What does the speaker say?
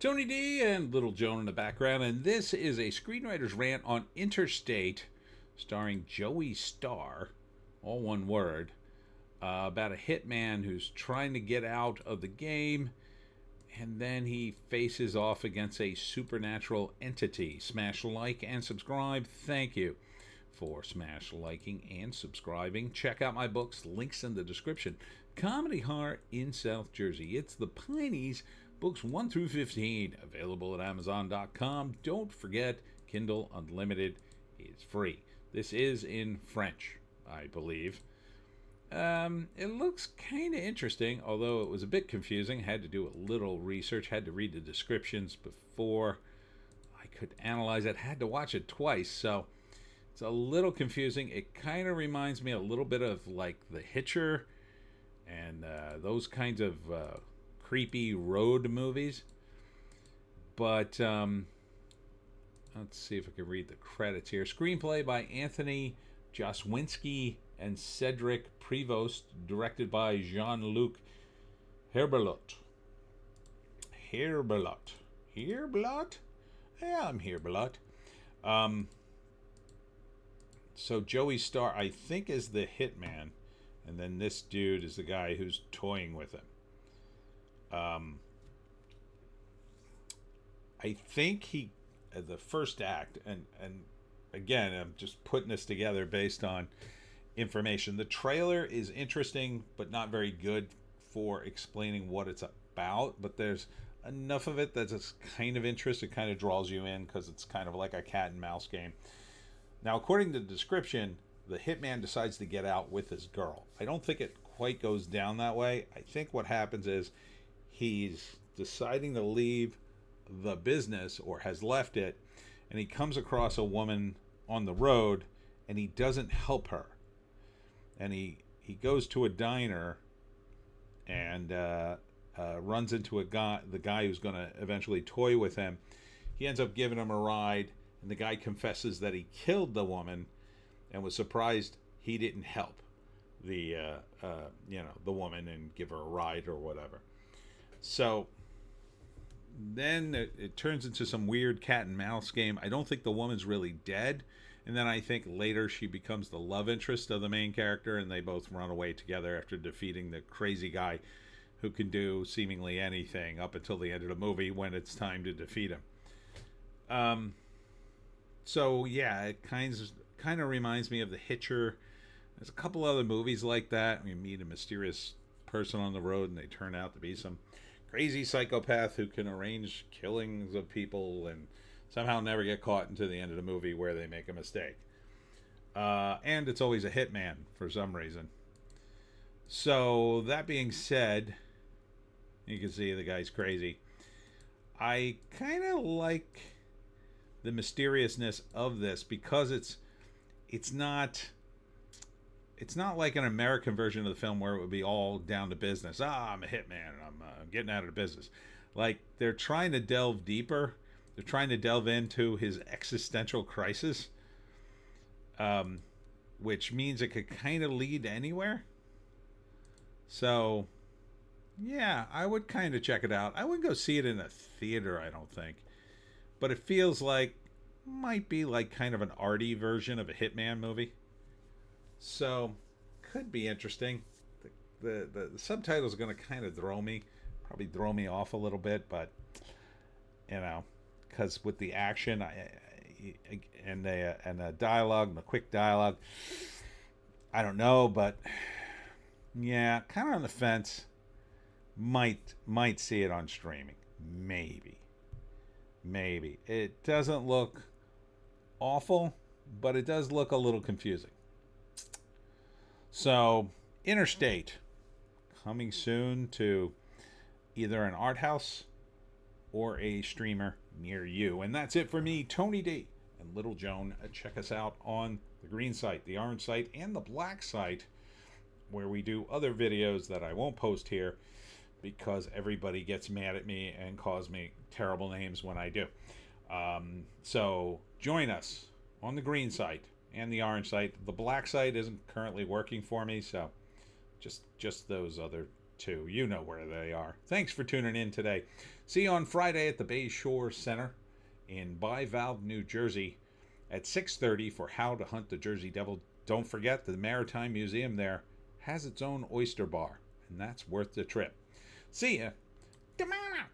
Tony D and Little Joan in the background, and this is a screenwriter's rant on Interstate, starring Joeystarr, all one word, about a hitman who's trying to get out of the game, and then he faces off against a supernatural entity. Smash like and subscribe. Thank you for smash liking and subscribing. Check out my books, links in the description. Comedy Horror in South Jersey. It's the Pineys, books 1 through 15, available at Amazon.com. Don't forget, Kindle Unlimited is free. This is in French, I believe. It looks kind of interesting, although it was a bit confusing. Had to do a little research, had to read the descriptions before I could analyze it. Had to watch it twice, so it's a little confusing. It kind of reminds me a little bit of like The Hitcher and those kinds of creepy road movies. But let's see if I can read the credits here. Screenplay by Anthony Joswinski and Cedric Prevost, directed by Jean-Luc Herbelot. Herbelot? Yeah, I'm Herbelot. So Joeystarr, I think, is the hitman, and then this dude is the guy who's toying with him. I think the first act, and again, I'm just putting this together based on information. The trailer is interesting, but not very good for explaining what it's about, but there's enough of it that's kind of interesting. It kind of draws you in because it's kind of like a cat and mouse game. Now, according to the description, the hitman decides to get out with his girl. I don't think it quite goes down that way. I think what happens is he's deciding to leave the business, or has left it, and he comes across a woman on the road, and he doesn't help her. And he goes to a diner and runs into the guy who's going to eventually toy with him. He ends up giving him a ride, and the guy confesses that he killed the woman and was surprised he didn't help the woman and give her a ride or whatever. So then it turns into some weird cat and mouse game. I don't think the woman's really dead. And then I think later she becomes the love interest of the main character, and they both run away together after defeating the crazy guy who can do seemingly anything up until the end of the movie when it's time to defeat him. So yeah, it kind of reminds me of The Hitcher. There's a couple other movies like that. We meet a mysterious person on the road, and they turn out to be some crazy psychopath who can arrange killings of people and somehow never get caught until the end of the movie where they make a mistake. And it's always a hitman for some reason. So that being said, you can see the guy's crazy. I kind of like the mysteriousness of this because it's not like an American version of the film where it would be all down to business. I'm a hitman and I'm getting out of the business. Like, they're trying to delve deeper. They're trying to delve into his existential crisis, which means it could kind of lead anywhere. So, yeah, I would kind of check it out. I wouldn't go see it in a theater, I don't think. But it feels like, might be like kind of an arty version of a Hitman movie. So, could be interesting. The subtitles are going to kind of probably throw me off a little bit, but, because with the action and the dialogue, and the quick dialogue, I don't know, but yeah, kind of on the fence. Might see it on streaming, maybe. It doesn't look awful, but it does look a little confusing. So, Interstate, coming soon to either an art house or a streamer near you. And that's it for me, Tony D and Little Joan. Check us out on the green site, the orange site, and the black site, where we do other videos that I won't post here because everybody gets mad at me and calls me terrible names when I do. So join us on the green site and the orange site. The black site isn't currently working for me, so just those other two. You know where they are. Thanks for tuning in today. See you on Friday at the Bay Shore Center in Bivalve, New Jersey at 6:30 for How to Hunt the Jersey Devil. Don't forget the Maritime Museum there has its own oyster bar, and that's worth the trip. See ya tomorrow.